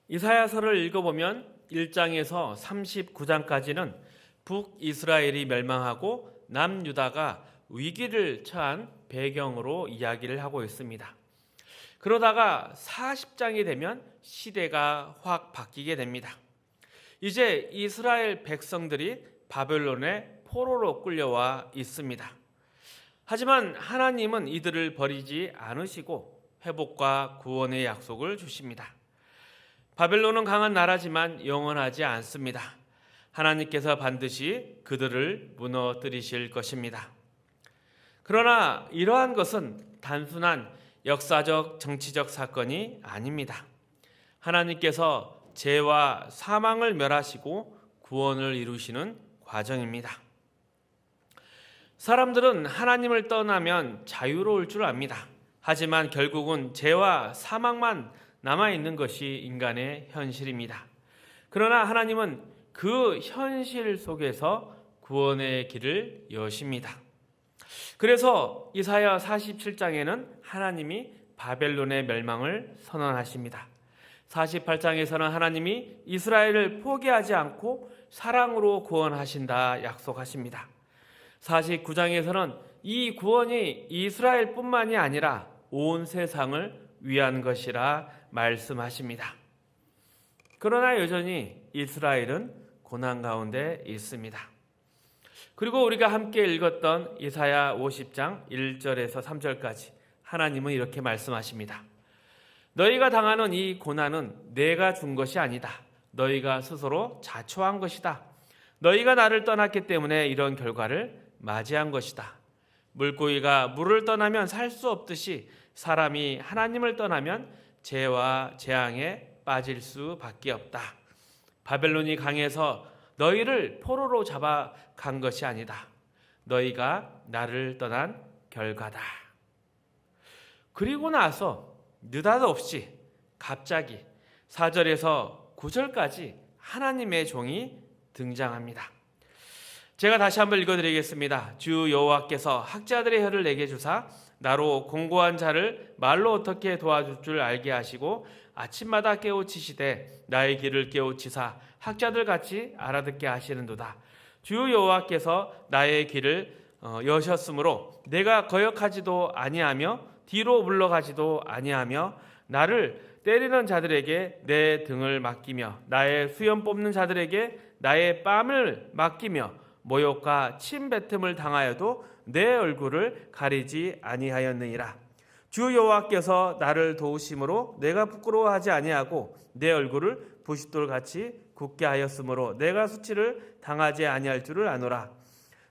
이사야서를 읽어보면 1장에서 39장까지는 북이스라엘이 멸망하고 남유다가 위기를 처한 배경으로 이야기를 하고 있습니다. 그러다가 40장이 되면 시대가 확 바뀌게 됩니다. 이제 이스라엘 백성들이 바벨론의 포로로 끌려와 있습니다. 하지만 하나님은 이들을 버리지 않으시고 회복과 구원의 약속을 주십니다. 바벨론은 강한 나라지만 영원하지 않습니다. 하나님께서 반드시 그들을 무너뜨리실 것입니다. 그러나 이러한 것은 단순한 역사적 정치적 사건이 아닙니다. 하나님께서 죄와 사망을 멸하시고 구원을 이루시는 과정입니다. 사람들은 하나님을 떠나면 자유로울 줄 압니다. 하지만 결국은 죄와 사망만 남아있는 것이 인간의 현실입니다. 그러나 하나님은 그 현실 속에서 구원의 길을 여십니다. 그래서 이사야 47장에는 하나님이 바벨론의 멸망을 선언하십니다. 48장에서는 하나님이 이스라엘을 포기하지 않고 사랑으로 구원하신다 약속하십니다. 49장에서는 이 구원이 이스라엘뿐만이 아니라 온 세상을 위한 것이라 말씀하십니다. 그러나 여전히 이스라엘은 고난 가운데 있습니다. 그리고 우리가 함께 읽었던 이사야 50장 1절에서 3절까지 하나님은 이렇게 말씀하십니다. 너희가 당하는 이 고난은 내가 준 것이 아니다. 너희가 스스로 자초한 것이다. 너희가 나를 떠났기 때문에 이런 결과를 맞이한 것이다. 물고기가 물을 떠나면 살 수 없듯이 사람이 하나님을 떠나면 죄와 재앙에 빠질 수밖에 없다. 바벨론이 강해서 너희를 포로로 잡아간 것이 아니다. 너희가 나를 떠난 결과다. 그리고 나서 느닷없이 갑자기 4절에서 9절까지 하나님의 종이 등장합니다. 제가 다시 한번 읽어드리겠습니다. 주 여호와께서 학자들의 혀를 내게 주사 나로 공고한 자를 말로 어떻게 도와줄 줄 알게 하시고 아침마다 깨우치시되 나의 길을 깨우치사 학자들 같이 알아듣게 하시는도다. 주 여호와께서 나의 길을 여셨으므로 내가 거역하지도 아니하며 뒤로 물러가지도 아니하며 나를 때리는 자들에게 내 등을 맡기며 나의 수염 뽑는 자들에게 나의 뺨을 맡기며 모욕과 침뱉음을 당하여도 내 얼굴을 가리지 아니하였느니라. 주 여호와께서 나를 도우심으로 내가 부끄러워하지 아니하고 내 얼굴을 부싯돌같이 굳게 하였으므로 내가 수치를 당하지 아니할 줄을 아노라.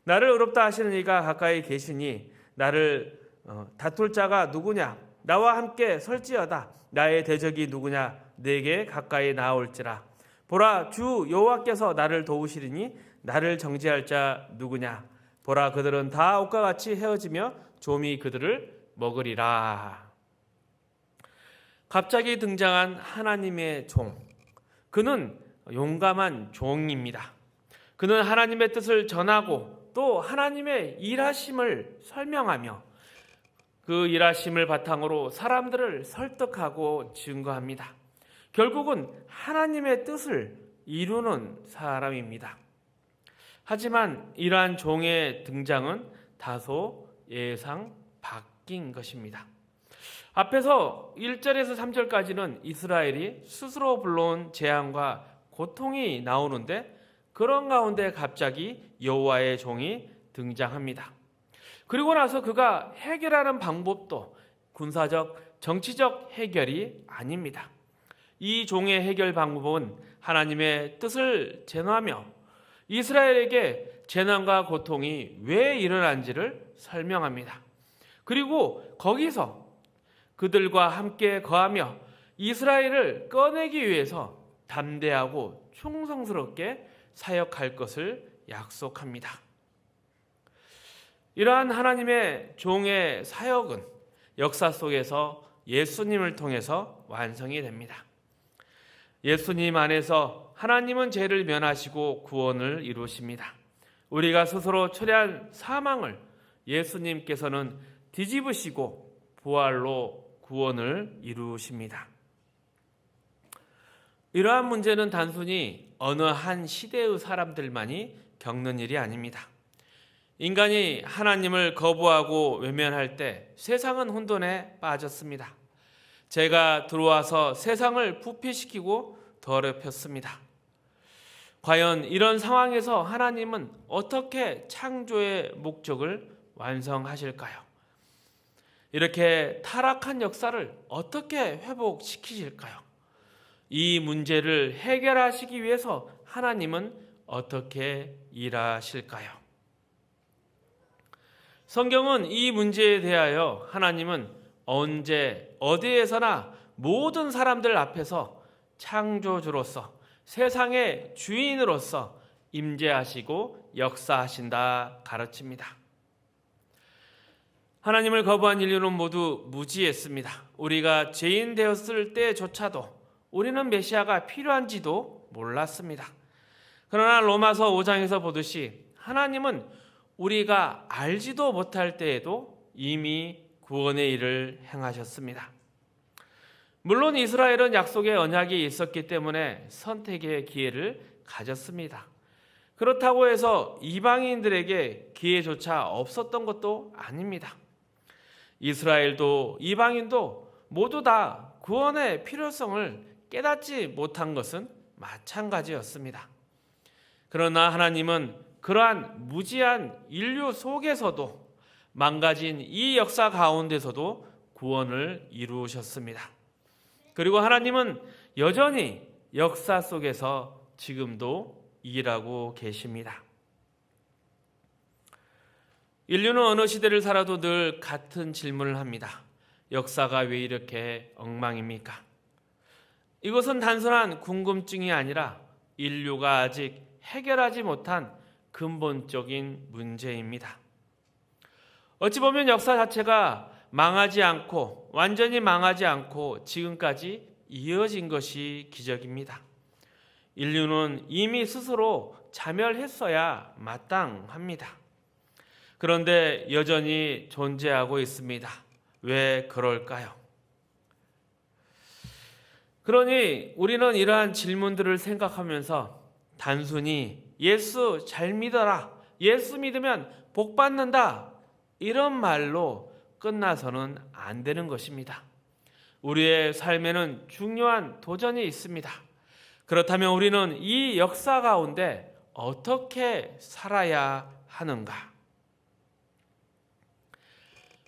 나를 의롭다 하시는 이가 가까이 계시니 나를 다툴 자가 누구냐? 나와 함께 설지어다. 나의 대적이 누구냐? 내게 가까이 나올지라. 보라, 주 여호와께서 나를 도우시리니 나를 정죄할 자 누구냐? 보라, 그들은 다 옷과 같이 헤어지며 좀이 그들을 먹으리라. 갑자기 등장한 하나님의 종, 그는 용감한 종입니다. 그는 하나님의 뜻을 전하고 또 하나님의 일하심을 설명하며 그 일하심을 바탕으로 사람들을 설득하고 증거합니다. 결국은 하나님의 뜻을 이루는 사람입니다. 하지만 이러한 종의 등장은 다소 예상 바뀐 것입니다. 앞에서 1절에서 3절까지는 이스라엘이 스스로 불러온 재앙과 고통이 나오는데 그런 가운데 갑자기 여호와의 종이 등장합니다. 그리고 나서 그가 해결하는 방법도 군사적, 정치적 해결이 아닙니다. 이 종의 해결 방법은 하나님의 뜻을 전하며 이스라엘에게 재난과 고통이 왜 일어난지를 설명합니다. 그리고 거기서 그들과 함께 거하며 이스라엘을 꺼내기 위해서 담대하고 충성스럽게 사역할 것을 약속합니다. 이러한 하나님의 종의 사역은 역사 속에서 예수님을 통해서 완성이 됩니다. 예수님 안에서 하나님은 죄를 면하시고 구원을 이루십니다. 우리가 스스로 초래한 사망을 예수님께서는 뒤집으시고 부활로 구원을 이루십니다. 이러한 문제는 단순히 어느 한 시대의 사람들만이 겪는 일이 아닙니다. 인간이 하나님을 거부하고 외면할 때 세상은 혼돈에 빠졌습니다. 죄가 들어와서 세상을 부패시키고 더럽혔습니다. 과연 이런 상황에서 하나님은 어떻게 창조의 목적을 완성하실까요? 이렇게 타락한 역사를 어떻게 회복시키실까요? 이 문제를 해결하시기 위해서 하나님은 어떻게 일하실까요? 성경은 이 문제에 대하여 하나님은 언제 어디에서나 모든 사람들 앞에서 창조주로서 세상의 주인으로서 임재하시고 역사하신다 가르칩니다. 하나님을 거부한 인류는 모두 무지했습니다. 우리가 죄인 되었을 때조차도 우리는 메시아가 필요한지도 몰랐습니다. 그러나 로마서 5장에서 보듯이 하나님은 우리가 알지도 못할 때에도 이미 구원의 일을 행하셨습니다. 물론 이스라엘은 약속의 언약이 있었기 때문에 선택의 기회를 가졌습니다. 그렇다고 해서 이방인들에게 기회조차 없었던 것도 아닙니다. 이스라엘도 이방인도 모두 다 구원의 필요성을 깨닫지 못한 것은 마찬가지였습니다. 그러나 하나님은 그러한 무지한 인류 속에서도 망가진 이 역사 가운데서도 구원을 이루셨습니다. 그리고 하나님은 여전히 역사 속에서 지금도 일하고 계십니다. 인류는 어느 시대를 살아도 늘 같은 질문을 합니다. 역사가 왜 이렇게 엉망입니까? 이것은 단순한 궁금증이 아니라 인류가 아직 해결하지 못한 근본적인 문제입니다. 어찌 보면 역사 자체가 망하지 않고 완전히 망하지 않고 지금까지 이어진 것이 기적입니다. 인류는 이미 스스로 자멸했어야 마땅합니다. 그런데 여전히 존재하고 있습니다. 왜 그럴까요? 그러니 우리는 이러한 질문들을 생각하면서 단순히 예수 잘 믿어라, 예수 믿으면 복 받는다, 이런 말로 끝나서는 안 되는 것입니다. 우리의 삶에는 중요한 도전이 있습니다. 그렇다면 우리는 이 역사 가운데 어떻게 살아야 하는가?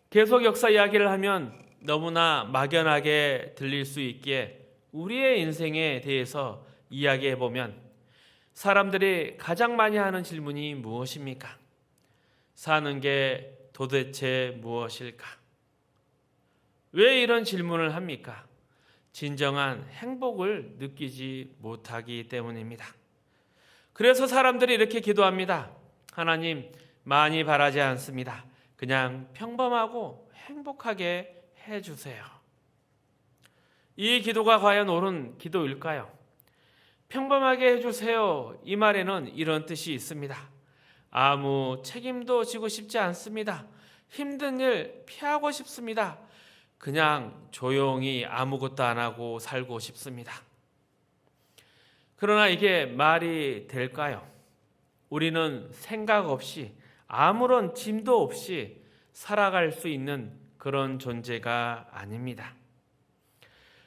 계속 역사 이야기를 하면 너무나 막연하게 들릴 수 있기에 우리의 인생에 대해서 이야기해 보면 사람들이 가장 많이 하는 질문이 무엇입니까? 사는 게 도대체 무엇일까? 왜 이런 질문을 합니까? 진정한 행복을 느끼지 못하기 때문입니다. 그래서 사람들이 이렇게 기도합니다. 하나님, 많이 바라지 않습니다. 그냥 평범하고 행복하게 해주세요. 이 기도가 과연 옳은 기도일까요? 평범하게 해주세요. 이 말에는 이런 뜻이 있습니다. 아무 책임도 지고 싶지 않습니다. 힘든 일 피하고 싶습니다. 그냥 조용히 아무것도 안 하고 살고 싶습니다. 그러나 이게 말이 될까요? 우리는 생각 없이 아무런 짐도 없이 살아갈 수 있는 그런 존재가 아닙니다.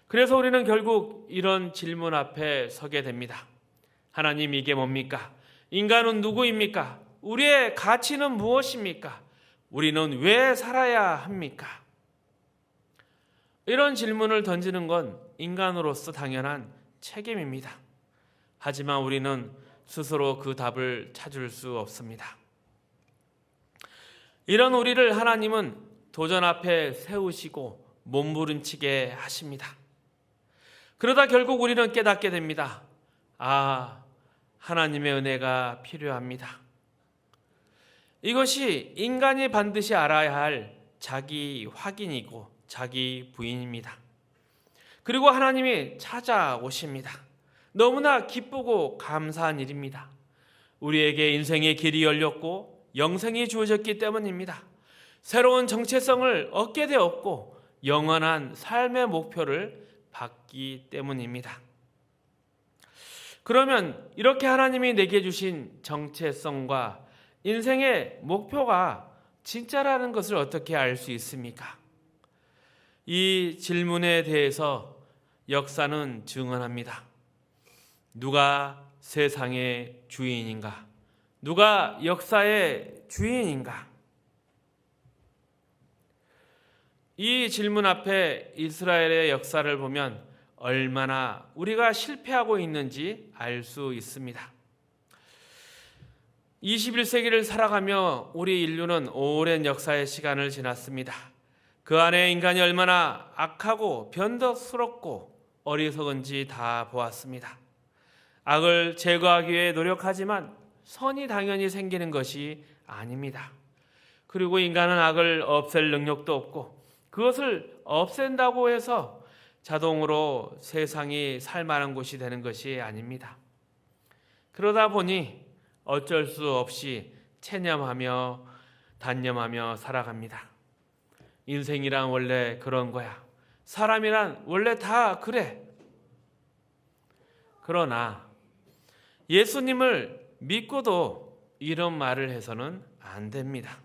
그래서 우리는 결국 이런 질문 앞에 서게 됩니다. 하나님, 이게 뭡니까? 인간은 누구입니까? 우리의 가치는 무엇입니까? 우리는 왜 살아야 합니까? 이런 질문을 던지는 건 인간으로서 당연한 책임입니다. 하지만 우리는 스스로 그 답을 찾을 수 없습니다. 이런 우리를 하나님은 도전 앞에 세우시고 몸부림치게 하십니다. 그러다 결국 우리는 깨닫게 됩니다. 아, 하나님의 은혜가 필요합니다. 이것이 인간이 반드시 알아야 할 자기 확인이고 자기 부인입니다. 그리고 하나님이 찾아오십니다. 너무나 기쁘고 감사한 일입니다. 우리에게 인생의 길이 열렸고 영생이 주어졌기 때문입니다. 새로운 정체성을 얻게 되었고 영원한 삶의 목표를 받기 때문입니다. 그러면 이렇게 하나님이 내게 주신 정체성과 인생의 목표가 진짜라는 것을 어떻게 알 수 있습니까? 이 질문에 대해서 역사는 증언합니다. 누가 세상의 주인인가? 누가 역사의 주인인가? 이 질문 앞에 이스라엘의 역사를 보면 얼마나 우리가 실패하고 있는지 알 수 있습니다. 21세기를 살아가며 우리 인류는 오랜 역사의 시간을 지났습니다. 그 안에 인간이 얼마나 악하고 변덕스럽고 어리석은지 다 보았습니다. 악을 제거하기 위해 노력하지만 선이 당연히 생기는 것이 아닙니다. 그리고 인간은 악을 없앨 능력도 없고 그것을 없앤다고 해서 자동으로 세상이 살만한 곳이 되는 것이 아닙니다. 그러다 보니 어쩔 수 없이 체념하며 단념하며 살아갑니다. 인생이란 원래 그런 거야. 사람이란 원래 다 그래. 그러나 예수님을 믿고도 이런 말을 해서는 안 됩니다.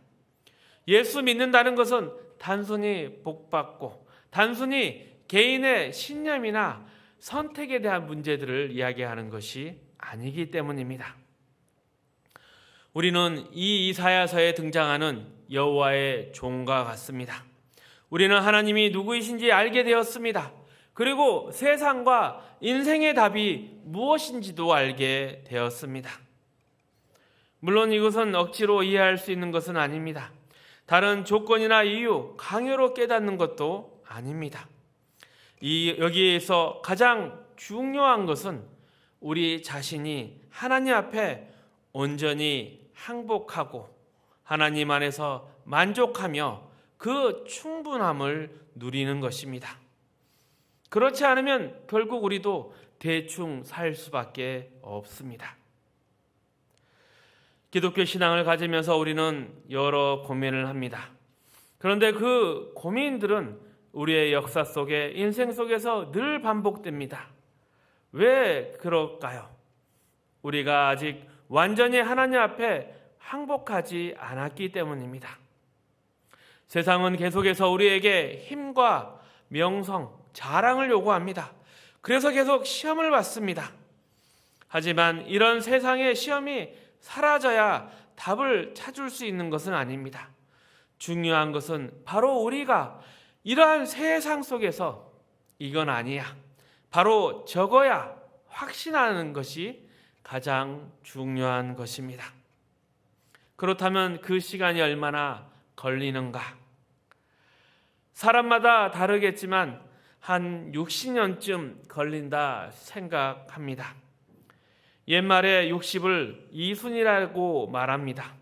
예수 믿는다는 것은 단순히 복받고 단순히 개인의 신념이나 선택에 대한 문제들을 이야기하는 것이 아니기 때문입니다. 우리는 이 이사야서에 등장하는 여호와의 종과 같습니다. 우리는 하나님이 누구이신지 알게 되었습니다. 그리고 세상과 인생의 답이 무엇인지도 알게 되었습니다. 물론 이것은 억지로 이해할 수 있는 것은 아닙니다. 다른 조건이나 이유, 강요로 깨닫는 것도 아닙니다. 여기에서 가장 중요한 것은 우리 자신이 하나님 앞에 온전히 항복하고 하나님 안에서 만족하며 그 충분함을 누리는 것입니다. 그렇지 않으면 결국 우리도 대충 살 수밖에 없습니다. 기독교 신앙을 가지면서 우리는 여러 고민을 합니다. 그런데 그 고민들은 우리의 역사 속에, 인생 속에서 늘 반복됩니다. 왜 그럴까요? 우리가 아직 완전히 하나님 앞에 항복하지 않았기 때문입니다. 세상은 계속해서 우리에게 힘과 명성, 자랑을 요구합니다. 그래서 계속 시험을 받습니다. 하지만 이런 세상의 시험이 사라져야 답을 찾을 수 있는 것은 아닙니다. 중요한 것은 바로 우리가 이러한 세상 속에서 이건 아니야, 바로 저거야 확신하는 것이 가장 중요한 것입니다. 그렇다면 그 시간이 얼마나 걸리는가? 사람마다 다르겠지만 한 60년쯤 걸린다 생각합니다. 옛말에 60을 이순이라고 말합니다.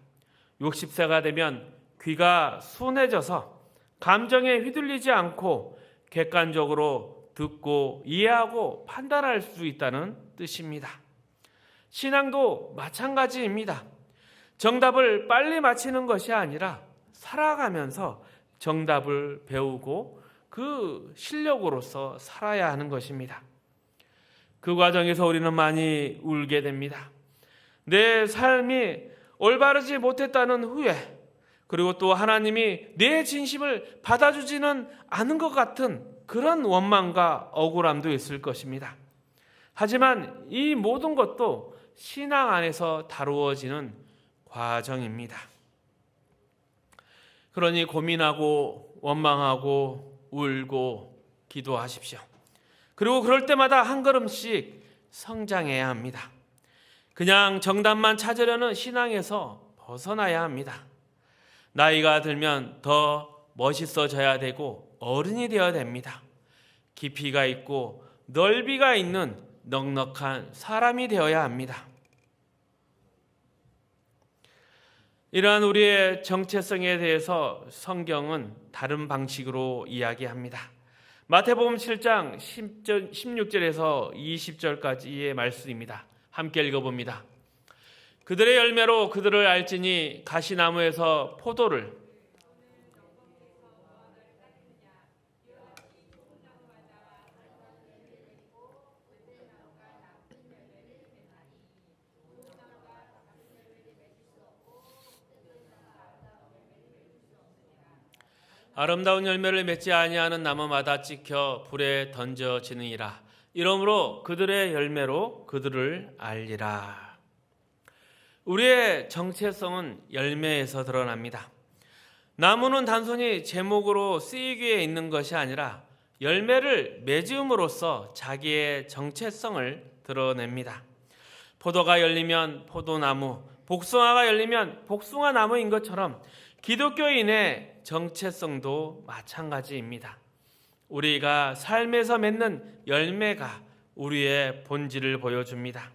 60세가 되면 귀가 순해져서 감정에 휘둘리지 않고 객관적으로 듣고 이해하고 판단할 수 있다는 뜻입니다. 신앙도 마찬가지입니다. 정답을 빨리 맞히는 것이 아니라 살아가면서 정답을 배우고 그 실력으로서 살아야 하는 것입니다. 그 과정에서 우리는 많이 울게 됩니다. 내 삶이 올바르지 못했다는 후회, 그리고 또 하나님이 내 진심을 받아주지는 않은 것 같은 그런 원망과 억울함도 있을 것입니다. 하지만 이 모든 것도 신앙 안에서 다루어지는 과정입니다. 그러니 고민하고 원망하고 울고 기도하십시오. 그리고 그럴 때마다 한 걸음씩 성장해야 합니다. 그냥 정답만 찾으려는 신앙에서 벗어나야 합니다. 나이가 들면 더 멋있어져야 되고 어른이 되어야 됩니다. 깊이가 있고 넓이가 있는 넉넉한 사람이 되어야 합니다. 이러한 우리의 정체성에 대해서 성경은 다른 방식으로 이야기합니다. 마태복음 7장 16절에서 20절까지의 말씀입니다. 함께 읽어봅니다. 그들의 열매로 그들을 알지니 가시나무에서 포도를 아름다운 열매를 맺지 아니하는 나무마다 찍혀 불에 던져지느니라. 이러므로 그들의 열매로 그들을 알리라. 우리의 정체성은 열매에서 드러납니다. 나무는 단순히 제목으로 쓰이기에 있는 것이 아니라 열매를 맺음으로써 자기의 정체성을 드러냅니다. 포도가 열리면 포도나무, 복숭아가 열리면 복숭아나무인 것처럼 기독교인의 정체성도 마찬가지입니다. 우리가 삶에서 맺는 열매가 우리의 본질을 보여줍니다.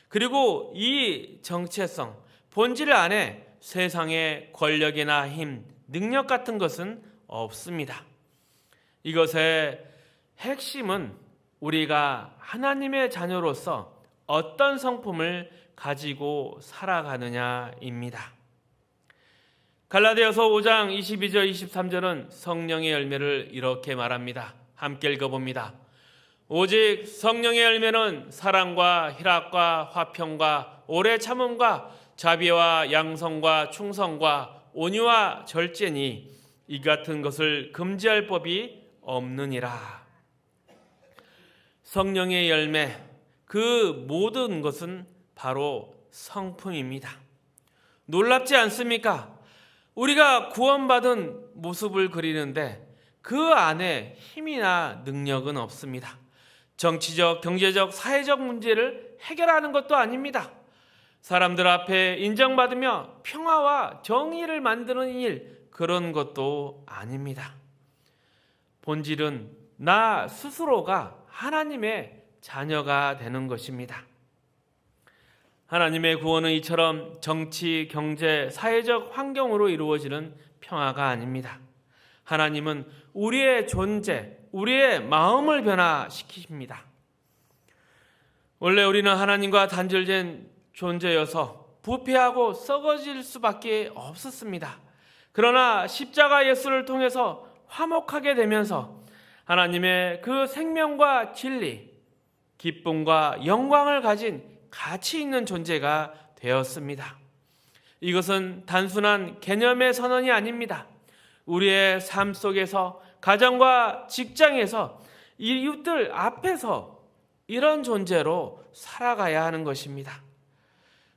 그리고 이 정체성, 본질 안에 세상의 권력이나 힘, 능력 같은 것은 없습니다. 이것의 핵심은 우리가 하나님의 자녀로서 어떤 성품을 가지고 살아가느냐입니다. 갈라디아서 5장 22절 23절은 성령의 열매를 이렇게 말합니다. 함께 읽어봅니다. 오직 성령의 열매는 사랑과 희락과 화평과 오래 참음과 자비와 양성과 충성과 온유와 절제니 이 같은 것을 금지할 법이 없느니라. 성령의 열매, 그 모든 것은 바로 성품입니다. 놀랍지 않습니까? 우리가 구원받은 모습을 그리는데 그 안에 힘이나 능력은 없습니다. 정치적, 경제적, 사회적 문제를 해결하는 것도 아닙니다. 사람들 앞에 인정받으며 평화와 정의를 만드는 일, 그런 것도 아닙니다. 본질은 나 스스로가 하나님의 자녀가 되는 것입니다. 하나님의 구원은 이처럼 정치, 경제, 사회적 환경으로 이루어지는 평화가 아닙니다. 하나님은 우리의 존재, 우리의 마음을 변화시키십니다. 원래 우리는 하나님과 단절된 존재여서 부패하고 썩어질 수밖에 없었습니다. 그러나 십자가 예수를 통해서 화목하게 되면서 하나님의 그 생명과 진리, 기쁨과 영광을 가진 가치 있는 존재가 되었습니다. 이것은 단순한 개념의 선언이 아닙니다. 우리의 삶 속에서, 가정과 직장에서, 이웃들 앞에서 이런 존재로 살아가야 하는 것입니다.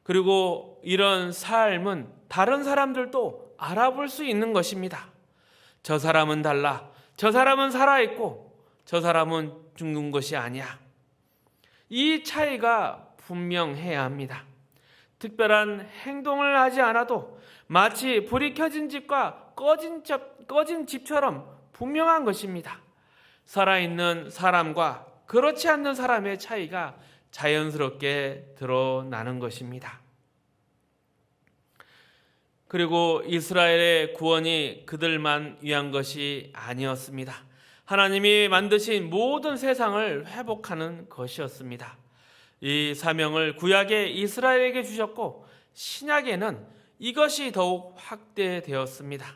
그리고 이런 삶은 다른 사람들도 알아볼 수 있는 것입니다. 저 사람은 달라. 저 사람은 살아있고 저 사람은 죽는 것이 아니야. 이 차이가 분명해야 합니다. 특별한 행동을 하지 않아도 마치 불이 켜진 집과 꺼진 집처럼 분명한 것입니다. 살아있는 사람과 그렇지 않는 사람의 차이가 자연스럽게 드러나는 것입니다. 그리고 이스라엘의 구원이 그들만 위한 것이 아니었습니다. 하나님이 만드신 모든 세상을 회복하는 것이었습니다. 이 사명을 구약의 이스라엘에게 주셨고 신약에는 이것이 더욱 확대되었습니다.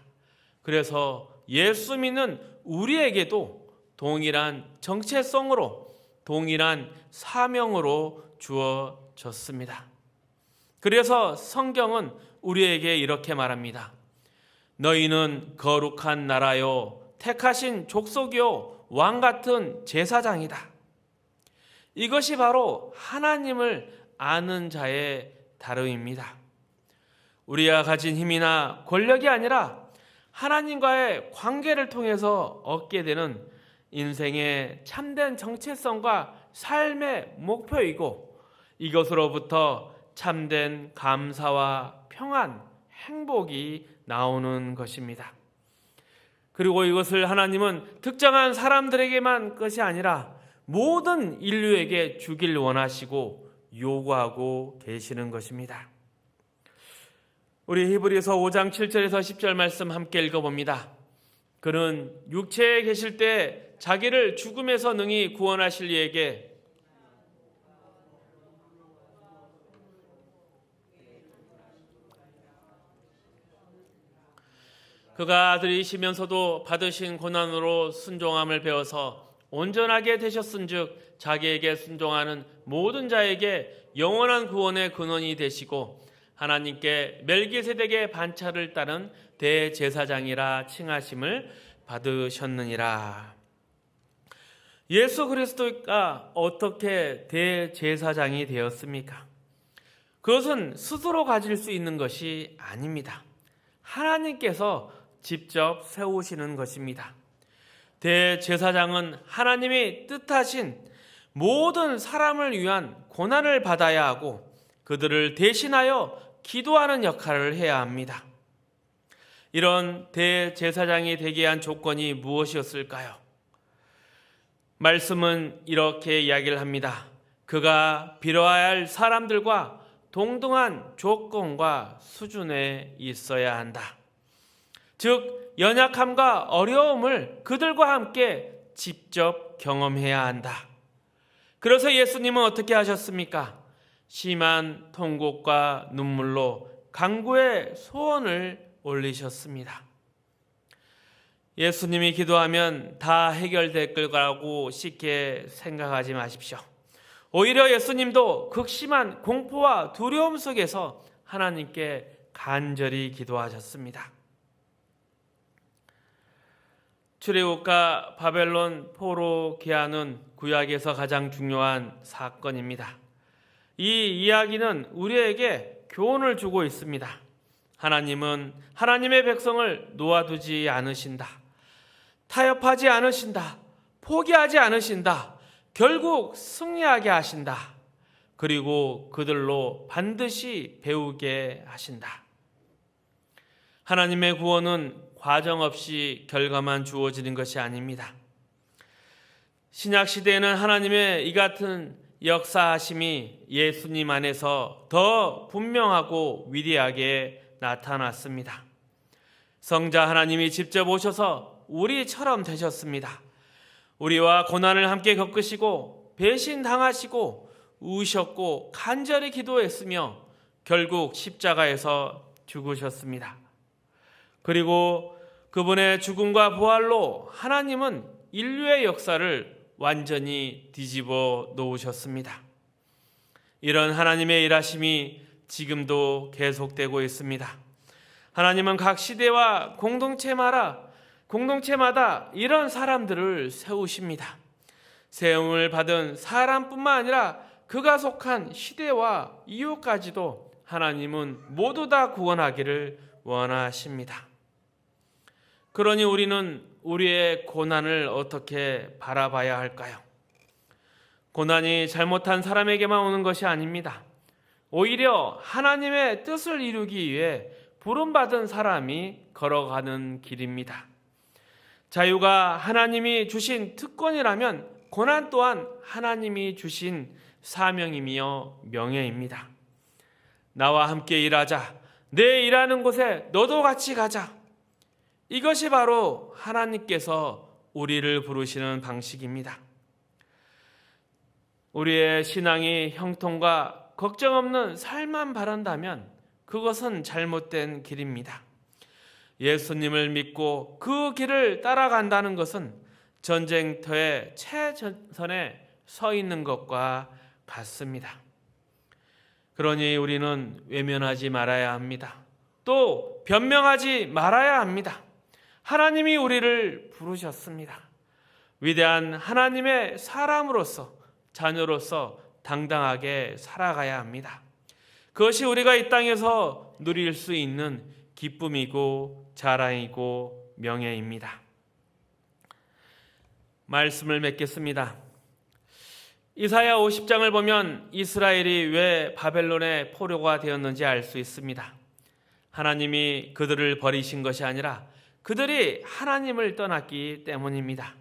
그래서 예수 믿는 우리에게도 동일한 정체성으로, 동일한 사명으로 주어졌습니다. 그래서 성경은 우리에게 이렇게 말합니다. 너희는 거룩한 나라요, 택하신 족속이요, 왕 같은 제사장이다. 이것이 바로 하나님을 아는 자의 다름입니다. 우리가 가진 힘이나 권력이 아니라 하나님과의 관계를 통해서 얻게 되는 인생의 참된 정체성과 삶의 목표이고, 이것으로부터 참된 감사와 평안, 행복이 나오는 것입니다. 그리고 이것을 하나님은 특정한 사람들에게만 것이 아니라 모든 인류에게 주길 원하시고 요구하고 계시는 것입니다. 우리 히브리서 5장 7절에서 10절 말씀 함께 읽어봅니다. 그는 육체에 계실 때 자기를 죽음에서 능히 구원하실 이에게 그가 아들이시면서도 받으신 고난으로 순종함을 배워서 온전하게 되셨은즉 자기에게 순종하는 모든 자에게 영원한 구원의 근원이 되시고 하나님께 멜기세덱의 반차를 따른 대제사장이라 칭하심을 받으셨느니라. 예수 그리스도가 어떻게 대제사장이 되었습니까? 그것은 스스로 가질 수 있는 것이 아닙니다. 하나님께서 직접 세우시는 것입니다. 대제사장은 하나님이 뜻하신 모든 사람을 위한 고난을 받아야 하고 그들을 대신하여 기도하는 역할을 해야 합니다. 이런 대제사장이 되게 한 조건이 무엇이었을까요? 말씀은 이렇게 이야기를 합니다. 그가 빌어야 할 사람들과 동등한 조건과 수준에 있어야 한다. 즉 연약함과 어려움을 그들과 함께 직접 경험해야 한다. 그래서 예수님은 어떻게 하셨습니까? 심한 통곡과 눈물로 간구의 소원을 올리셨습니다. 예수님이 기도하면 다 해결될 거라고 쉽게 생각하지 마십시오. 오히려 예수님도 극심한 공포와 두려움 속에서 하나님께 간절히 기도하셨습니다. 출애굽과 바벨론 포로 귀환은 구약에서 가장 중요한 사건입니다. 이 이야기는 우리에게 교훈을 주고 있습니다. 하나님은 하나님의 백성을 놓아두지 않으신다. 타협하지 않으신다. 포기하지 않으신다. 결국 승리하게 하신다. 그리고 그들로 반드시 배우게 하신다. 하나님의 구원은 과정 없이 결과만 주어지는 것이 아닙니다. 신약 시대에는 하나님의 이 같은 역사하심이 예수님 안에서 더 분명하고 위대하게 나타났습니다. 성자 하나님이 직접 오셔서 우리처럼 되셨습니다. 우리와 고난을 함께 겪으시고 배신당하시고 우셨고 간절히 기도했으며 결국 십자가에서 죽으셨습니다. 그리고 그분의 죽음과 부활로 하나님은 인류의 역사를 완전히 뒤집어 놓으셨습니다. 이런 하나님의 일하심이 지금도 계속되고 있습니다. 하나님은 각 시대와 공동체마다 이런 사람들을 세우십니다. 세움을 받은 사람뿐만 아니라 그가 속한 시대와 이웃까지도 하나님은 모두 다 구원하기를 원하십니다. 그러니 우리는 우리의 고난을 어떻게 바라봐야 할까요? 고난이 잘못한 사람에게만 오는 것이 아닙니다. 오히려 하나님의 뜻을 이루기 위해 부름받은 사람이 걸어가는 길입니다. 자유가 하나님이 주신 특권이라면 고난 또한 하나님이 주신 사명이며 명예입니다. 나와 함께 일하자. 내 일하는 곳에 너도 같이 가자. 이것이 바로 하나님께서 우리를 부르시는 방식입니다. 우리의 신앙이 형통과 걱정 없는 삶만 바란다면 그것은 잘못된 길입니다. 예수님을 믿고 그 길을 따라간다는 것은 전쟁터의 최전선에 서 있는 것과 같습니다. 그러니 우리는 외면하지 말아야 합니다. 또 변명하지 말아야 합니다. 하나님이 우리를 부르셨습니다. 위대한 하나님의 사람으로서, 자녀로서 당당하게 살아가야 합니다. 그것이 우리가 이 땅에서 누릴 수 있는 기쁨이고 자랑이고 명예입니다. 말씀을 맺겠습니다. 이사야 50장을 보면 이스라엘이 왜 바벨론의 포로가 되었는지 알 수 있습니다. 하나님이 그들을 버리신 것이 아니라 그들이 하나님을 떠났기 때문입니다.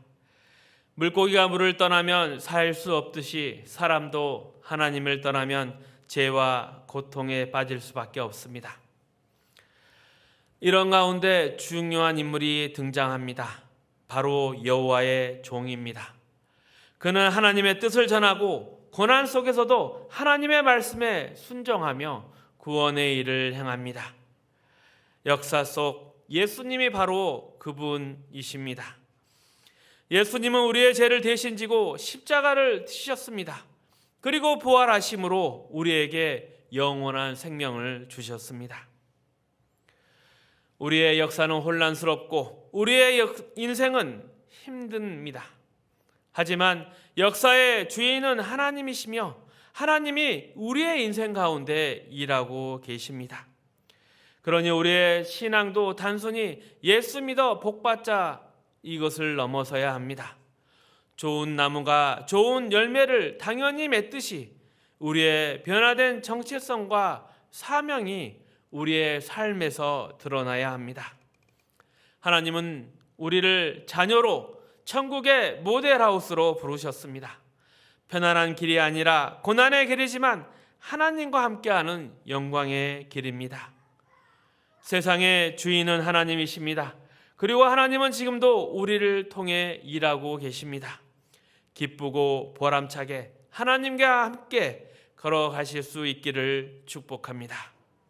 물고기가 물을 떠나면 살 수 없듯이 사람도 하나님을 떠나면 죄와 고통에 빠질 수밖에 없습니다. 이런 가운데 중요한 인물이 등장합니다. 바로 여호와의 종입니다. 그는 하나님의 뜻을 전하고 고난 속에서도 하나님의 말씀에 순종하며 구원의 일을 행합니다. 역사 속 예수님이 바로 그분이십니다. 예수님은 우리의 죄를 대신 지고 십자가를 지셨습니다. 그리고 부활하심으로 우리에게 영원한 생명을 주셨습니다. 우리의 역사는 혼란스럽고 우리의 인생은 힘듭니다. 하지만 역사의 주인은 하나님이시며 하나님이 우리의 인생 가운데 일하고 계십니다. 그러니 우리의 신앙도 단순히 예수 믿어 복받자 이것을 넘어서야 합니다. 좋은 나무가 좋은 열매를 당연히 맺듯이 우리의 변화된 정체성과 사명이 우리의 삶에서 드러나야 합니다. 하나님은 우리를 자녀로 천국의 모델하우스로 부르셨습니다. 편안한 길이 아니라 고난의 길이지만 하나님과 함께하는 영광의 길입니다. 세상의 주인은 하나님이십니다. 그리고 하나님은 지금도 우리를 통해 일하고 계십니다. 기쁘고 보람차게 하나님과 함께 걸어가실 수 있기를 축복합니다.